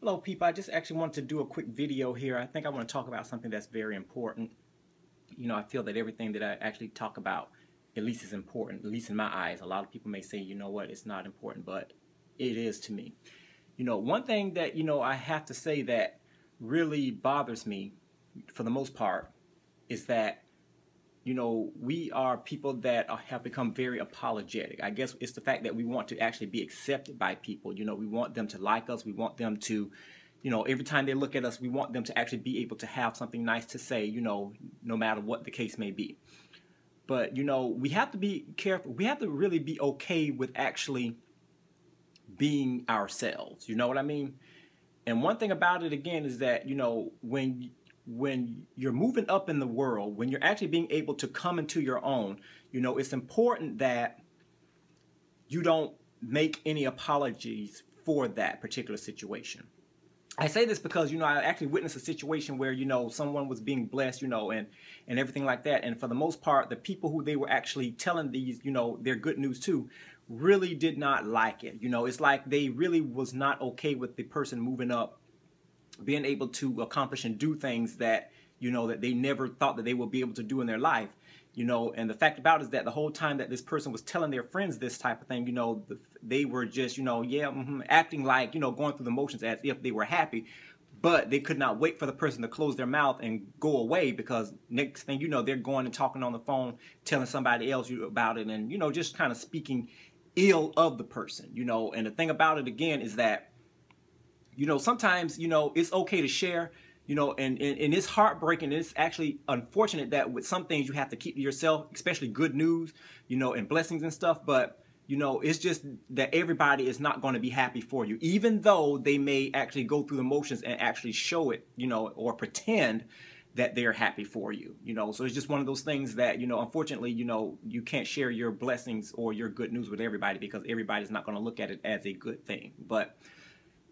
Hello, people. I just actually wanted to do a quick video here. I think I want to talk about something that's very important. I feel that everything that I actually talk about, at least is important, at least in my eyes. A lot of people may say, you know what, it's not important, but it is to me. One thing that, I have to say that really bothers me for the most part is that we are people that have become very apologetic. I guess it's the fact that we want to actually be accepted by people. We want them to like us. We want them to, every time they look at us, we want them to actually be able to have something nice to say, no matter what the case may be. But, we have to be careful. We have to really be okay with actually being ourselves. You know what I mean? And one thing about it, again, is that, when you're moving up in the world, when you're actually being able to come into your own, it's important that you don't make any apologies for that particular situation. I say this because, I actually witnessed a situation where, someone was being blessed, and everything like that. And for the most part, the people who they were actually telling these, their good news to really did not like it. It's like they really was not okay with the person moving up, being able to accomplish and do things that, that they never thought that they would be able to do in their life. And the fact about it is that the whole time that this person was telling their friends this type of thing, they were just, acting like, going through the motions as if they were happy. But they could not wait for the person to close their mouth and go away, because next thing you know, they're going and talking on the phone, telling somebody else about it, and, just kind of speaking ill of the person, And the thing about it, again, is that, sometimes, it's okay to share, and it's heartbreaking. It's actually unfortunate that with some things you have to keep to yourself, especially good news, and blessings and stuff. But, it's just that everybody is not going to be happy for you, even though they may actually go through the motions and actually show it, or pretend that they're happy for you, So it's just one of those things that, unfortunately, you can't share your blessings or your good news with everybody, because everybody's not going to look at it as a good thing. But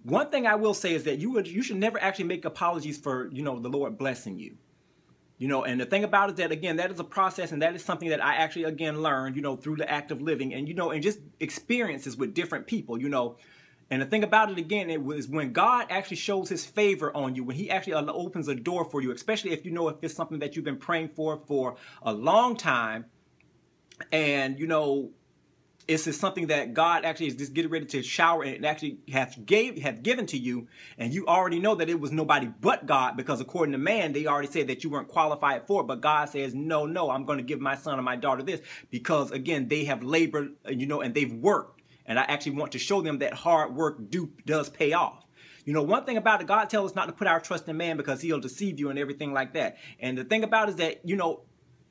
one thing I will say is that you should never actually make apologies for, the Lord blessing you. And the thing about it is that, again, that is a process, and that is something that I actually, again, learned, through the act of living and, and just experiences with different people, And the thing about it, again, it was when God actually shows his favor on you, when he actually opens a door for you, especially if if it's something that you've been praying for a long time, and, it's just something that God actually is just getting ready to shower and actually have given to you, and you already know that it was nobody but God, because according to man, they already said that you weren't qualified for it. But God says, no, I'm going to give my son or my daughter this, because, again, they have labored, and they've worked. And I actually want to show them that hard work does pay off. One thing about it, God tells us not to put our trust in man, because he'll deceive you and everything like that. And the thing about it is that,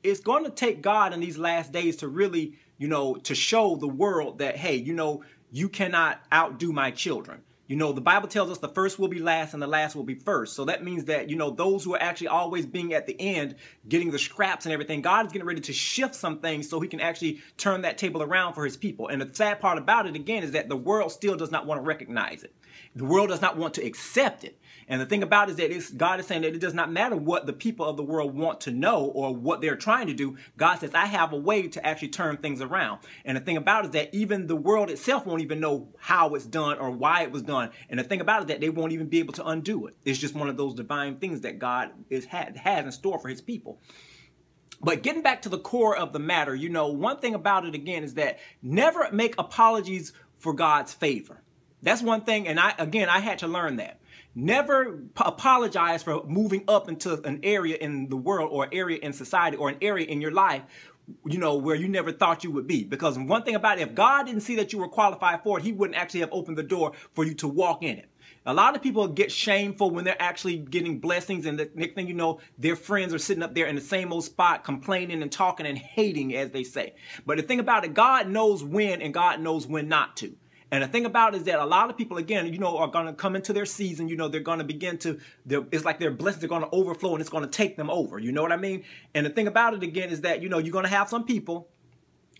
it's going to take God in these last days to really, to show the world that, hey, you cannot outdo my children. The Bible tells us the first will be last and the last will be first. So that means that, those who are actually always being at the end, getting the scraps and everything, God is getting ready to shift some things so he can actually turn that table around for his people. And the sad part about it, again, is that the world still does not want to recognize it. The world does not want to accept it. And the thing about it is that God is saying that it does not matter what the people of the world want to know or what they're trying to do. God says, I have a way to actually turn things around. And the thing about it is that even the world itself won't even know how it's done or why it was done. And the thing about it is that they won't even be able to undo it. It's just one of those divine things that God has in store for his people. But getting back to the core of the matter, one thing about it, again, is that never make apologies for God's favor. That's one thing. And I had to learn that. Never apologize for moving up into an area in the world, or an area in society, or an area in your life, where you never thought you would be. Because one thing about it, if God didn't see that you were qualified for it, he wouldn't actually have opened the door for you to walk in it. A lot of people get shameful when they're actually getting blessings, and the next thing you know, their friends are sitting up there in the same old spot, complaining and talking and hating, as they say. But the thing about it, God knows when and God knows when not to. And the thing about it is that a lot of people, again, are going to come into their season. They're going to begin to, it's like their blessings are going to overflow, and it's going to take them over. You know what I mean? And the thing about it, again, is that, you're going to have some people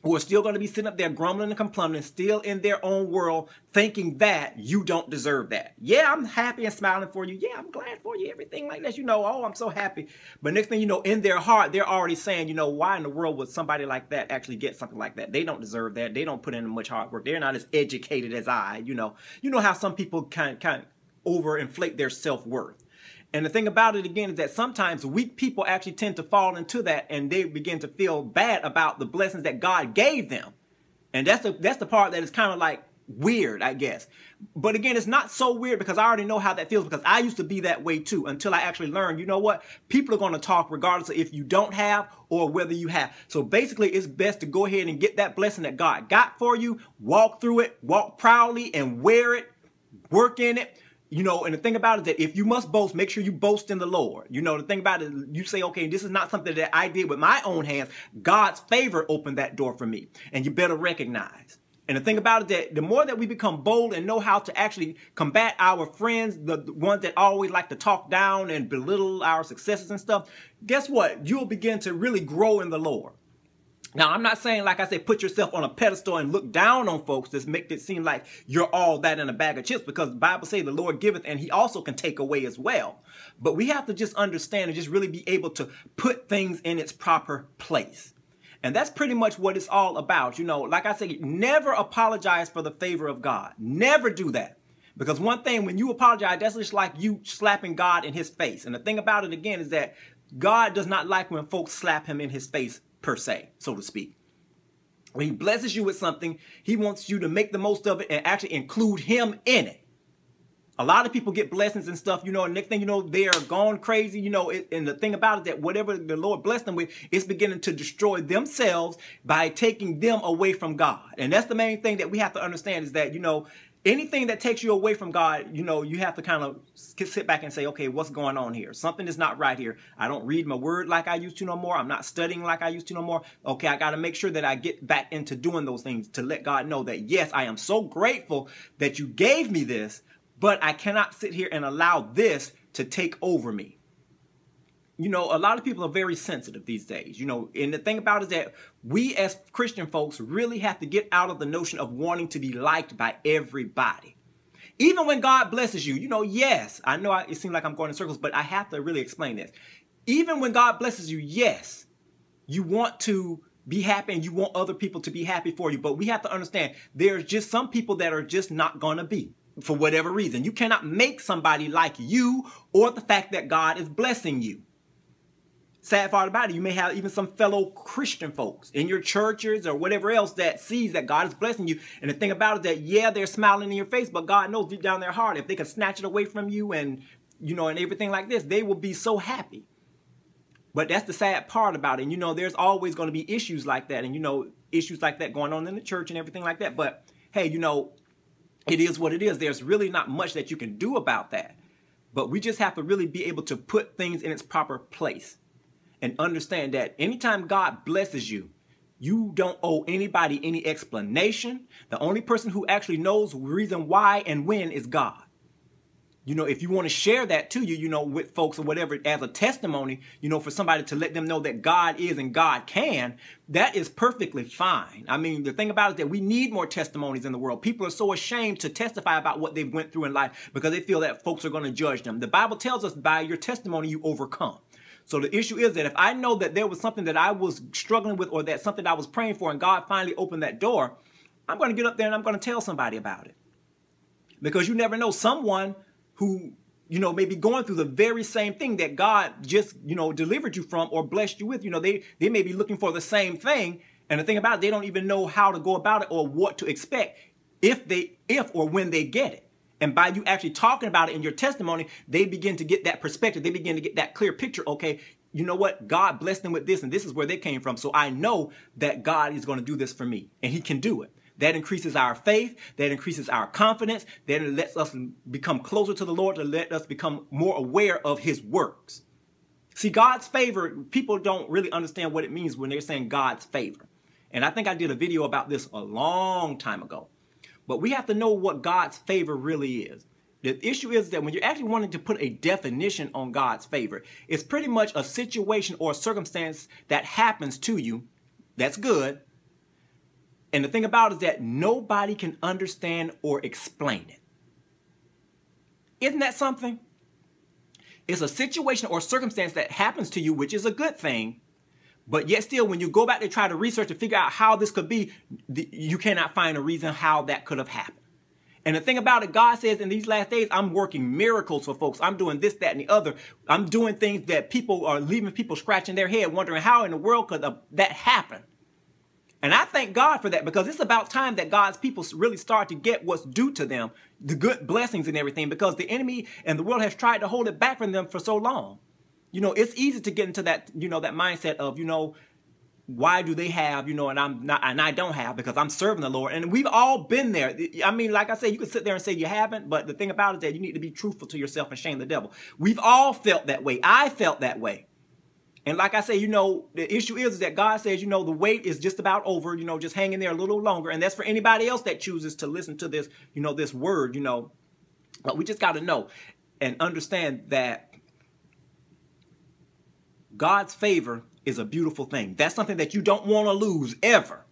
who are still going to be sitting up there grumbling and complaining, still in their own world, thinking that you don't deserve that. Yeah, I'm happy and smiling for you. Yeah, I'm glad for you. Everything like that. Oh, I'm so happy. But next thing you know, in their heart, they're already saying, why in the world would somebody like that actually get something like that? They don't deserve that. They don't put in much hard work. They're not as educated as I, You know how some people kind overinflate their self-worth. And the thing about it again is that sometimes weak people actually tend to fall into that, and they begin to feel bad about the blessings that God gave them. And that's the part that is kind of like weird, I guess. But again, it's not so weird because I already know how that feels, because I used to be that way too until I actually learned, you know what? People are going to talk regardless of if you don't have or whether you have. So basically, it's best to go ahead and get that blessing that God got for you, walk through it, walk proudly and wear it, work in it. You know, and the thing about it is that if you must boast, make sure you boast in the Lord. You know, the thing about it, you say, okay, this is not something that I did with my own hands. God's favor opened that door for me, and you better recognize. And the thing about it is that the more that we become bold and know how to actually combat our friends, the ones that always like to talk down and belittle our successes and stuff, guess what? You'll begin to really grow in the Lord. Now, I'm not saying, like I said, put yourself on a pedestal and look down on folks that make it seem like you're all that in a bag of chips, because the Bible says the Lord giveth and he also can take away as well. But we have to just understand and just really be able to put things in its proper place. And that's pretty much what it's all about. You know, like I said, never apologize for the favor of God. Never do that. Because one thing, when you apologize, that's just like you slapping God in his face. And the thing about it again is that God does not like when folks slap him in his face, per se, so to speak. When he blesses you with something, he wants you to make the most of it and actually include him in it. A lot of people get blessings and stuff, you know, and next thing you know, they are gone crazy, you know, and the thing about it is that whatever the Lord blessed them with, it's beginning to destroy themselves by taking them away from God. And that's the main thing that we have to understand is that, you know, anything that takes you away from God, you know, you have to kind of sit back and say, okay, what's going on here? Something is not right here. I don't read my word like I used to no more. I'm not studying like I used to no more. Okay, I got to make sure that I get back into doing those things to let God know that, yes, I am so grateful that you gave me this, but I cannot sit here and allow this to take over me. You know, a lot of people are very sensitive these days, you know, and the thing about it is that we as Christian folks really have to get out of the notion of wanting to be liked by everybody. Even when God blesses you, you know, yes, I know it seems like I'm going in circles, but I have to really explain this. Even when God blesses you, yes, you want to be happy and you want other people to be happy for you. But we have to understand there's just some people that are just not going to be, for whatever reason. You cannot make somebody like you or the fact that God is blessing you. Sad part about it, you may have even some fellow Christian folks in your churches or whatever else that sees that God is blessing you. And the thing about it is that, yeah, they're smiling in your face, but God knows deep down their heart, if they can snatch it away from you and, you know, and everything like this, they will be so happy. But that's the sad part about it. And, you know, there's always going to be issues like that. And, you know, issues like that going on in the church and everything like that. But, hey, you know, it is what it is. There's really not much that you can do about that. But we just have to really be able to put things in its proper place. And understand that anytime God blesses you, you don't owe anybody any explanation. The only person who actually knows the reason why and when is God. You know, if you want to share that to you, you know, with folks or whatever as a testimony, you know, for somebody to let them know that God is and God can, that is perfectly fine. I mean, the thing about it is that we need more testimonies in the world. People are so ashamed to testify about what they've went through in life because they feel that folks are going to judge them. The Bible tells us by your testimony, you overcome. So the issue is that if I know that there was something that I was struggling with or that something I was praying for and God finally opened that door, I'm going to get up there and I'm going to tell somebody about it. Because you never know, someone who, you know, may be going through the very same thing that God just, you know, delivered you from or blessed you with. You know, they may be looking for the same thing. And the thing about it, they don't even know how to go about it or what to expect if or when they get it. And by you actually talking about it in your testimony, they begin to get that perspective. They begin to get that clear picture. Okay, you know what? God blessed them with this, and this is where they came from. So I know that God is going to do this for me, and he can do it. That increases our faith. That increases our confidence. That lets us become closer to the Lord, to let us become more aware of his works. See, God's favor, people don't really understand what it means when they're saying God's favor. And I think I did a video about this a long time ago. But we have to know what God's favor really is. The issue is that when you're actually wanting to put a definition on God's favor, it's pretty much a situation or a circumstance that happens to you that's good. And the thing about it is that nobody can understand or explain it. Isn't that something? It's a situation or circumstance that happens to you, which is a good thing. But yet still, when you go back to try to research and figure out how this could be, you cannot find a reason how that could have happened. And the thing about it, God says in these last days, I'm working miracles for folks. I'm doing this, that, and the other. I'm doing things that people are leaving people scratching their head, wondering how in the world could that happen. And I thank God for that, because it's about time that God's people really start to get what's due to them, the good blessings and everything, because the enemy and the world has tried to hold it back from them for so long. You know, it's easy to get into that, you know, that mindset of, you know, why do they have, you know, and I'm not, and I don't have, because I'm serving the Lord. And we've all been there. I mean, like I said, you can sit there and say you haven't, but the thing about it is that you need to be truthful to yourself and shame the devil. We've all felt that way. I felt that way. And like I say, you know, the issue is that God says, you know, the wait is just about over, you know, just hang in there a little longer. And that's for anybody else that chooses to listen to this, you know, this word, you know. But we just got to know and understand that God's favor is a beautiful thing. That's something that you don't want to lose ever.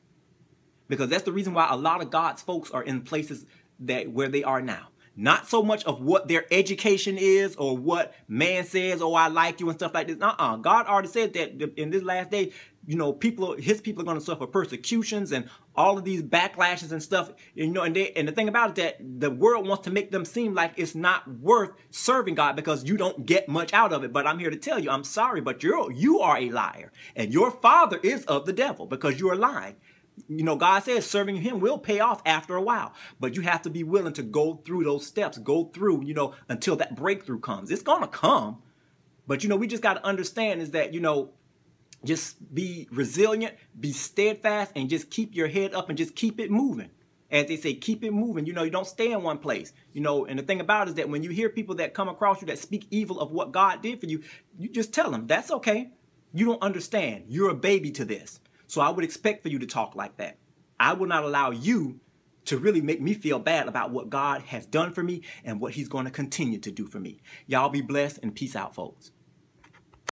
Because that's the reason why a lot of God's folks are in places that where they are now. Not so much of what their education is or what man says, oh, I like you and stuff like this. God already said that in this last day, you know, his people are going to suffer persecutions and all of these backlashes and stuff. You know, and the thing about it is that the world wants to make them seem like it's not worth serving God because you don't get much out of it. But I'm here to tell you, I'm sorry, but you are a liar, and your father is of the devil because you are lying. You know, God says serving him will pay off after a while, but you have to be willing to go through those steps, go through, you know, until that breakthrough comes. It's going to come, but, you know, we just got to understand is that, you know, just be resilient, be steadfast, and just keep your head up and just keep it moving. As they say, keep it moving. You know, you don't stay in one place. You know, and the thing about it is that when you hear people that come across you that speak evil of what God did for you, you just tell them, that's okay. You don't understand. You're a baby to this. So I would expect for you to talk like that. I will not allow you to really make me feel bad about what God has done for me and what he's going to continue to do for me. Y'all be blessed and peace out, folks.